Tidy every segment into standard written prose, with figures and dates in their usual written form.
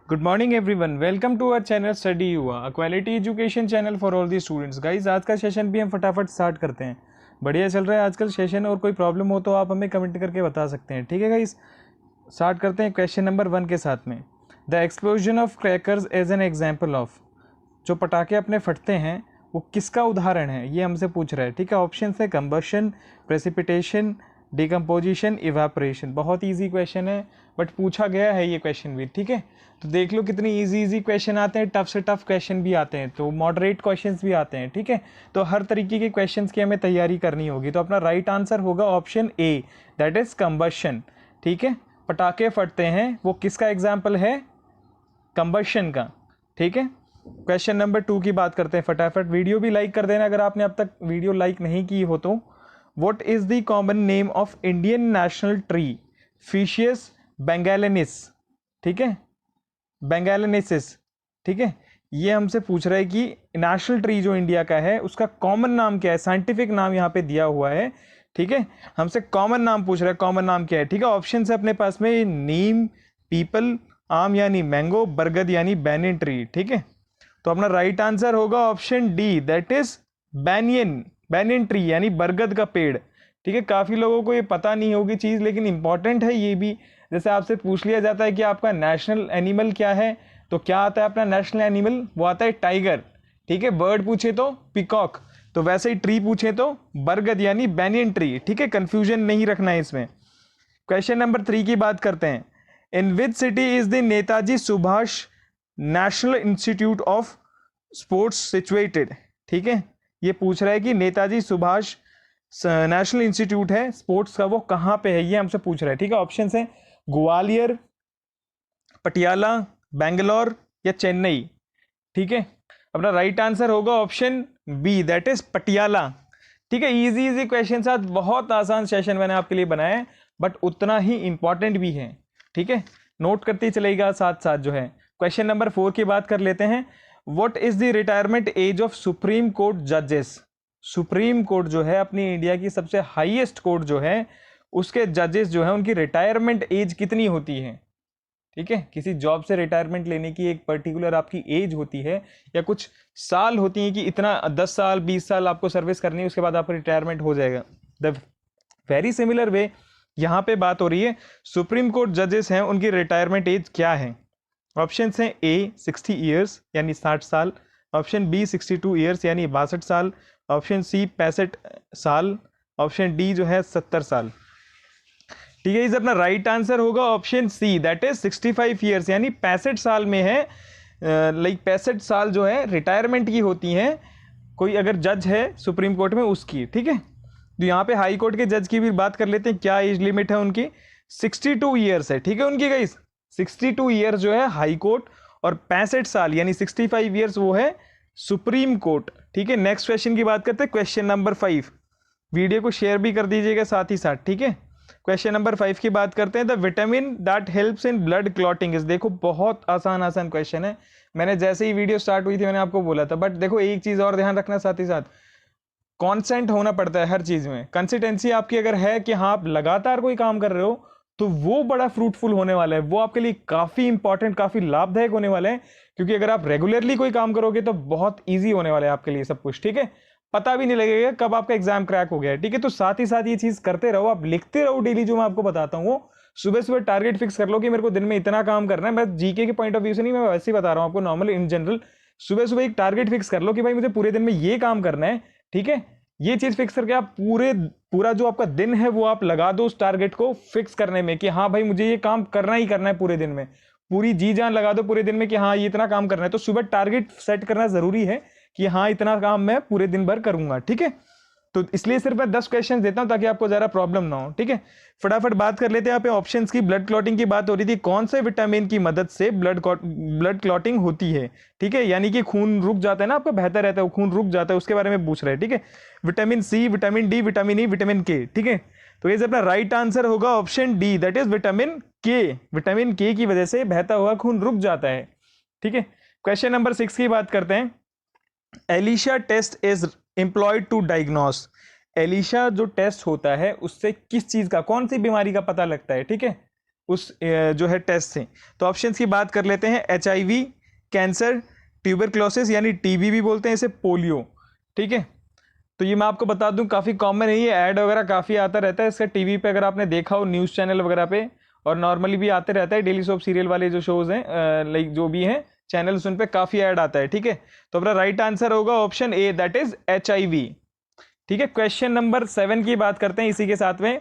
Good morning everyone, welcome to our channel study Yuva, a quality education channel for all the students. Guys आज का session भी हम फटाफट start करते हैं। बढ़िया चल रहा है आजकल सेशन, और कोई प्रॉब्लम हो तो आप हमें कमेंट करके बता सकते हैं। ठीक है गाइज, स्टार्ट करते हैं क्वेश्चन नंबर 1 के साथ में। The explosion of crackers as an example of, जो पटाखे अपने फटते हैं वो किसका उदाहरण है, ये हमसे पूछ रहा है। ठीक है, ऑप्शन है कंबशन, प्रेसिपिटेशन, डिकम्पोजिशन, इवापोरेशन। बहुत इजी क्वेश्चन है बट पूछा गया है ये क्वेश्चन भी। ठीक है, तो देख लो कितनी इजी क्वेश्चन आते हैं, टफ से टफ क्वेश्चन भी आते हैं, तो मॉडरेट क्वेश्चंस भी आते हैं। ठीक है, तो हर तरीके के क्वेश्चंस की हमें तैयारी करनी होगी। तो अपना राइट आंसर होगा option A, that is combustion. ठीक है, पटाखे फटते हैं वो किसका एग्जाम्पल है, कंबशन का। ठीक है, क्वेश्चन नंबर 2 की बात करते हैं फटाफट। वीडियो भी लाइक कर देना अगर आपने अब तक वीडियो लाइक नहीं की हो तो। What is the common name of Indian national tree, ficus benghalensis. ठीक है, बेंगालेनिसिस। ठीक है, ये हमसे पूछ रहा है कि नेशनल ट्री जो इंडिया का है उसका कॉमन नाम क्या है, साइंटिफिक नाम यहाँ पे दिया हुआ है। ठीक है, हमसे कॉमन नाम पूछ रहा है, कॉमन नाम क्या है। ठीक है, ऑप्शन है अपने पास में नीम, पीपल, आम यानी मैंगो, बरगद यानी बैनियन ट्री। ठीक है, तो अपना राइट आंसर होगा option D, that is banyan tree यानी बरगद का पेड़। ठीक है, काफी लोगों को ये पता नहीं होगी चीज, लेकिन इंपॉर्टेंट है ये भी। जैसे आपसे पूछ लिया जाता है कि आपका नेशनल एनिमल क्या है, तो क्या आता है अपना नेशनल एनिमल, वो आता है टाइगर। ठीक है, बर्ड पूछे तो पिकॉक, तो वैसे ही ट्री पूछे तो बरगद यानी बैनियन ट्री। ठीक है, कंफ्यूजन नहीं रखना है इसमें। क्वेश्चन नंबर 3 की बात करते हैं। In which city is the Netaji Subhas national institute of sports situated. ठीक है, ये पूछ रहा है कि नेताजी सुभाष नेशनल इंस्टीट्यूट है स्पोर्ट्स का, वो कहाँ पे है, ये हमसे पूछ रहा है। ठीक है, ऑप्शन है ग्वालियर, पटियाला, बेंगलोर या चेन्नई। ठीक है, अपना राइट आंसर होगा option B, that is Patiala. ठीक है, इजी क्वेश्चन साथ बहुत आसान सेशन मैंने आपके लिए बनाया है, बट उतना ही इंपॉर्टेंट भी है। ठीक है, नोट करते चलेगा साथ साथ जो है। क्वेश्चन नंबर 4 की बात कर लेते हैं। What is the retirement age of supreme court जजेस। सुप्रीम कोर्ट जो है अपनी इंडिया की सबसे हाईएस्ट कोर्ट जो है, उसके जजेस जो है उनकी रिटायरमेंट एज कितनी होती है। ठीक है, किसी जॉब से रिटायरमेंट लेने की एक पर्टिकुलर आपकी एज होती है, या कुछ साल होती है कि इतना 10 साल 20 साल आपको सर्विस करनी है, उसके बाद आपका रिटायरमेंट हो जाएगा। द वेरी सिमिलर वे यहाँ पे बात हो रही है, सुप्रीम कोर्ट जजेस हैं उनकी रिटायरमेंट एज क्या है। ऑप्शन हैं ए 60 ईयर्स यानी 60 साल, ऑप्शन बी 62 ईयर्स यानी 62 साल, ऑप्शन सी 65 साल, ऑप्शन डी जो है 70 साल। ठीक है, इस अपना राइट आंसर होगा option C, that is 65 years यानी 65 साल में है। लाइक 65 साल जो है रिटायरमेंट की होती है, कोई अगर जज है सुप्रीम कोर्ट में उसकी। ठीक है, तो यहाँ पे हाई कोर्ट के जज की भी बात कर लेते हैं, क्या एज लिमिट है उनकी, 62 ईयर्स है। ठीक है, उनकी गाइस 62 ईयर्स जो है हाई कोर्ट, और 65 साल यानी 65 ईयर्स वो है सुप्रीम कोर्ट। ठीक है, नेक्स्ट क्वेश्चन की बात करते हैं, क्वेश्चन नंबर 5। वीडियो को शेयर भी कर दीजिएगा साथ ही साथ। ठीक है, क्वेश्चन नंबर 5 की बात करते हैं। The vitamin that helps in blood clotting is. देखो बहुत आसान क्वेश्चन है, मैंने जैसे ही वीडियो स्टार्ट हुई थी मैंने आपको बोला था, बट देखो एक चीज और ध्यान रखना साथ ही साथ, कॉन्सेंट होना पड़ता है हर चीज में। कंसिस्टेंसी आपकी अगर है कि हाँ आप लगातार कोई काम कर रहे हो, तो वो बड़ा फ्रूटफुल होने वाला है, वो आपके लिए काफी इंपॉर्टेंट, काफी लाभदायक होने वाला है। क्योंकि अगर आप रेगुलरली कोई काम करोगे तो बहुत ईजी होने वाला है आपके लिए सब कुछ। ठीक है, पता भी नहीं लगेगा कब आपका एग्जाम क्रैक हो गया है। ठीक है, तो साथ ही साथ ये चीज करते रहो, आप लिखते रहो डेली, जो मैं आपको बताता हूँ वो सुबह सुबह टारगेट फिक्स कर लो कि मेरे को दिन में इतना काम करना है। मैं जीके के पॉइंट ऑफ व्यू से नहीं, मैं वैसे ही बता रहा हूँ आपको, नॉर्मल इन जनरल सुबह सुबह एक टारगेट फिक्स कर लो कि भाई मुझे पूरे दिन में ये काम करना है। ठीक है, ये चीज फिक्स करके आप पूरा जो आपका दिन है वो आप लगा दो उस टारगेट को फिक्स करने में, कि हाँ भाई मुझे ये काम करना ही करना है पूरे दिन में, पूरी जी जान लगा दो पूरे दिन में कि हाँ ये इतना काम करना है। तो सुबह टारगेट सेट करना जरूरी है कि हाँ इतना काम मैं पूरे दिन भर करूंगा। ठीक है, तो इसलिए सिर्फ मैं 10 क्वेश्चन देता हूं ताकि आपको जरा प्रॉब्लम ना हो। ठीक है, फटाफट बात कर लेते हैं। यहाँ पे ऑप्शंस की, ब्लड क्लॉटिंग की बात हो रही थी, कौन से विटामिन की मदद से ब्लड क्लॉटिंग होती है। ठीक है, यानी कि खून रुक जाता है ना आपका, बहता रहता है, खून रुक जाता है, उसके बारे में पूछ रहे हैं। ठीक है, vitamin C, vitamin D, vitamin E, vitamin K. ठीक है, तो ये अपना राइट आंसर होगा option D, that is vitamin K. Vitamin K की वजह से बहता हुआ खून रुक जाता है। ठीक है, क्वेश्चन नंबर 6 की बात करते हैं। ELISA test is employed to diagnose. ELISA जो टेस्ट होता है उससे किस चीज का, कौन सी बीमारी का पता लगता है। ठीक है, उस जो है टेस्ट से। तो ऑप्शंस की बात कर लेते हैं, HIV, कैंसर, ट्यूबरक्लोसिस यानी TB भी बोलते हैं इसे, पोलियो। ठीक है, तो ये मैं आपको बता दूं काफ़ी कॉमन है, ये ऐड वगैरह काफ़ी आता रहता है इसका टीवी पे, अगर आपने देखा हो न्यूज़ चैनल वगैरह पे, और नॉर्मली भी आते रहता है, डेली सोप सीरियल वाले जो शोज़ हैं लाइक जो भी हैं चैनल्स, उन पे काफ़ी ऐड आता है। ठीक है, तो अपना राइट आंसर होगा option A, that is HIV। ठीक है, क्वेश्चन नंबर 7 की बात करते हैं इसी के साथ में।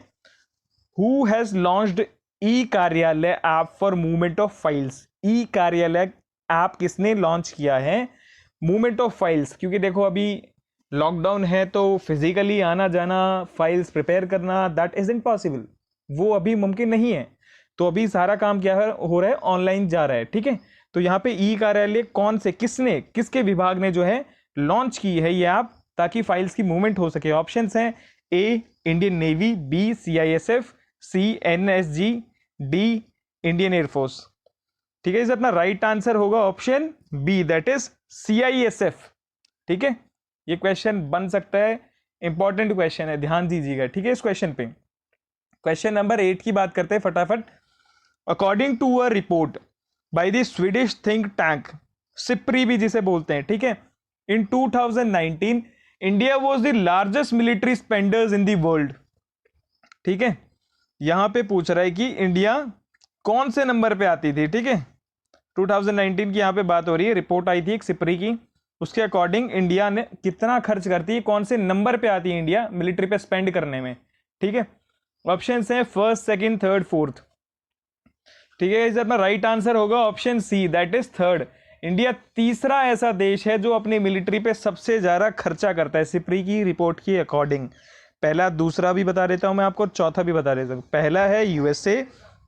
Who has launched e Karyalaya app for movement of files? E Karyalaya app किसने लॉन्च किया है मूवमेंट ऑफ फाइल्स? क्योंकि देखो अभी लॉकडाउन है तो फिजिकली आना जाना, फाइल्स प्रिपेयर करना, दैट इज इम्पॉसिबल, वो अभी मुमकिन नहीं है। तो अभी सारा काम क्या है, हो रहा है ऑनलाइन जा रहा है। ठीक है, तो यहाँ पे ई कार्यालय कौन से, किसने, किसके विभाग ने जो है लॉन्च की है ये ऐप, ताकि फाइल्स की मूवमेंट हो सके? ऑप्शंस हैं, A Indian navy, B CISF, C NSG, D Indian air force. ठीक है, इस अपना राइट आंसर होगा option B, that is CISF। ठीक है, ये क्वेश्चन बन सकता है, इंपॉर्टेंट क्वेश्चन है, ध्यान दीजिएगा। ठीक है, इस क्वेश्चन पे क्वेश्चन नंबर 8 की बात करते हैं फटाफट। According to a report by the Swedish think tank, SIPRI भी जिसे बोलते हैं, ठीक है, in 2019 India was the largest military spenders in the world. ठीक है, यहां पे पूछ रहा है कि इंडिया कौन से नंबर पे आती थी। ठीक है, 2019 की यहां पे बात हो रही है, रिपोर्ट आई थी एक सिप्री की, उसके अकॉर्डिंग इंडिया ने कितना खर्च करती है, कौन से नंबर पे आती है इंडिया मिलिट्री पे स्पेंड करने में। ठीक है, ऑप्शंस हैं फर्स्ट, सेकंड, थर्ड, फोर्थ। ठीक है, इस अपना राइट आंसर होगा option C, that is third. India तीसरा ऐसा देश है जो अपनी मिलिट्री पे सबसे ज्यादा खर्चा करता है सिप्री की रिपोर्ट के अकॉर्डिंग। पहला, दूसरा भी बता देता हूं मैं आपको, चौथा भी बता देता हूं। पहला है USA,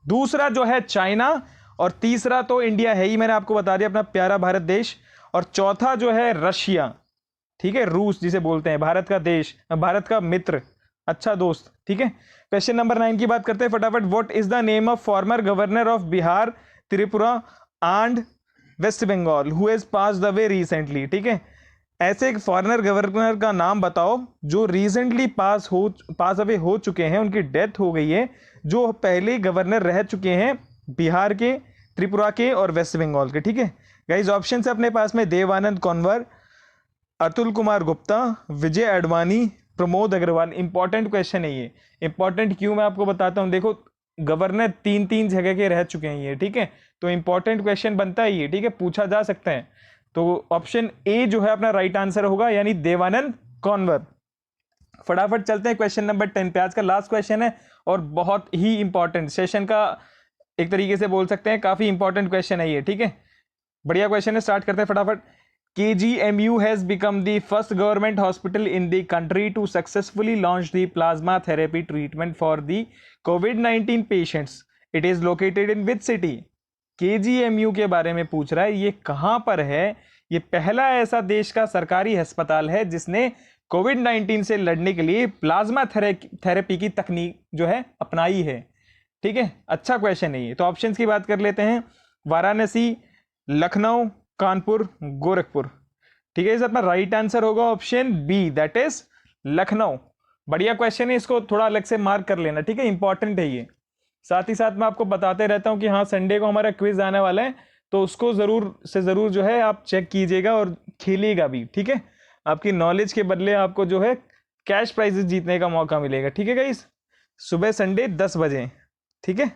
दूसरा जो है चाइना, और तीसरा तो इंडिया है ही, मैंने आपको बता दिया, अपना प्यारा भारत देश, और चौथा जो है रशिया। ठीक है, रूस जिसे बोलते हैं, भारत का देश, भारत का मित्र, अच्छा दोस्त। ठीक है, क्वेश्चन नंबर 9 की बात करते हैं फटाफट। What is the name of former governor of Bihar, Tripura and West Bengal who has passed away recently? ठीक है, ऐसे एक फॉरेनर गवर्नर का नाम बताओ जो रिसेंटली पास अवे हो चुके हैं, उनकी डेथ हो गई है, जो पहले गवर्नर रह चुके हैं बिहार के, त्रिपुरा के और वेस्ट बंगाल के। ठीक है गाइज, ऑप्शन है अपने पास में, देवानंद कौनवर, अतुल कुमार गुप्ता, विजय अडवाणी, प्रमोद अग्रवाल। इंपॉर्टेंट क्वेश्चन है ये, इंपॉर्टेंट क्यों मैं आपको बताता हूं। देखो गवर्नर 3 जगह के रह चुके हैं ये, ठीक है, तो इंपॉर्टेंट क्वेश्चन बनता है ये। ठीक है, पूछा जा सकता है, तो ऑप्शन ए जो है अपना राइट आंसर होगा, यानी देवानंद कौनवर। फटाफट चलते हैं क्वेश्चन नंबर 10 पे, आज का लास्ट क्वेश्चन है और बहुत ही इंपॉर्टेंट, सेशन का एक तरीके से बोल सकते हैं काफी इंपॉर्टेंट क्वेश्चन है ये। ठीक है, बढ़िया क्वेश्चन है, स्टार्ट करते हैं फटाफट। KGMU has become the first government hospital in the country to successfully launch the plasma therapy treatment for the COVID-19 patients. It is located in which city? KGMU के बारे में पूछ रहा है, ये कहां पर है? ये पहला ऐसा देश का सरकारी अस्पताल है जिसने COVID-19 से लड़ने के लिए प्लाज्मा थेरेपी की तकनीक जो है अपनाई है। ठीक है, अच्छा क्वेश्चन है ये। तो ऑप्शंस की बात कर लेते हैं, वाराणसी, लखनऊ, कानपुर, गोरखपुर। ठीक है, इस अपना राइट आंसर होगा option B, that is Lucknow. बढ़िया क्वेश्चन है, इसको थोड़ा अलग से मार्क कर लेना। ठीक है, इंपॉर्टेंट है ये। साथ ही साथ मैं आपको बताते रहता हूं कि हाँ संडे को हमारा क्विज आने वाला है, तो उसको जरूर से जरूर जो है आप चेक कीजिएगा और खेलिएगा भी। ठीक है, आपकी नॉलेज के बदले आपको जो है कैश प्राइजेस जीतने का मौका मिलेगा। ठीक है गाइज, सुबह संडे 10 बजे। ठीक है,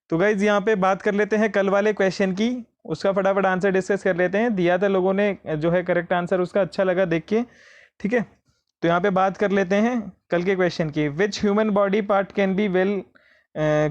तो गाइज यहाँ पे बात कर लेते हैं कल वाले क्वेश्चन की, उसका फटाफट आंसर डिस्कस कर लेते हैं। दिया था लोगों ने जो है करेक्ट आंसर, उसका अच्छा लगा देख के। ठीक है, तो यहाँ पे बात कर लेते हैं कल के क्वेश्चन की। Which human body part can be well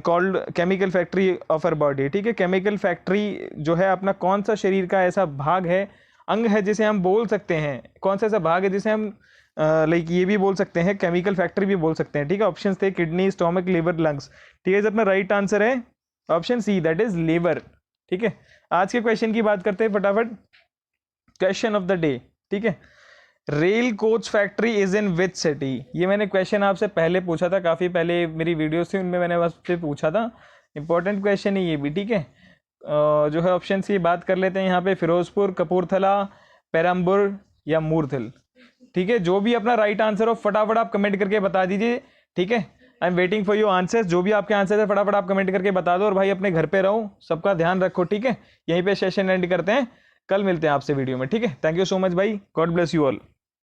called chemical factory of or body? ठीक है, केमिकल फैक्ट्री जो है अपना कौन सा शरीर का ऐसा भाग है, अंग है, जिसे हम बोल सकते हैं, कौन सा ऐसा भाग है जिसे हम लाइक ये भी बोल सकते हैं, केमिकल फैक्ट्री भी बोल सकते हैं। ठीक है, ऑप्शन थे किडनी, स्टोमक, लिवर, लंग्स। ठीक है, अपना राइट आंसर है option C, that is liver. ठीक है, आज के क्वेश्चन की बात करते हैं फटाफट। क्वेश्चन ऑफ द डे, ठीक है, rail coach factory is in which city? ये मैंने क्वेश्चन आपसे पहले पूछा था, काफी पहले मेरी वीडियोस थी उनमें मैंने आपसे पूछा था, इंपॉर्टेंट क्वेश्चन है ये भी। ठीक है, जो है ऑप्शन की बात कर लेते हैं यहाँ पे, फिरोजपुर, कपूरथला, पेरम्बुर या मूर्थिल। ठीक है, जो भी अपना राइट आंसर हो फटाफट आप कमेंट करके बता दीजिए। ठीक है, I am waiting for your answers. जो भी आपके आंसर है फटाफट आप कमेंट करके बता दो। और भाई अपने घर पे रहो, सबका ध्यान रखो, ठीक है। यहीं पे सेशन एंड करते हैं, कल मिलते हैं आपसे वीडियो में, ठीक है। थैंक यू सो मच भाई, गॉड ब्लेस यू ऑल।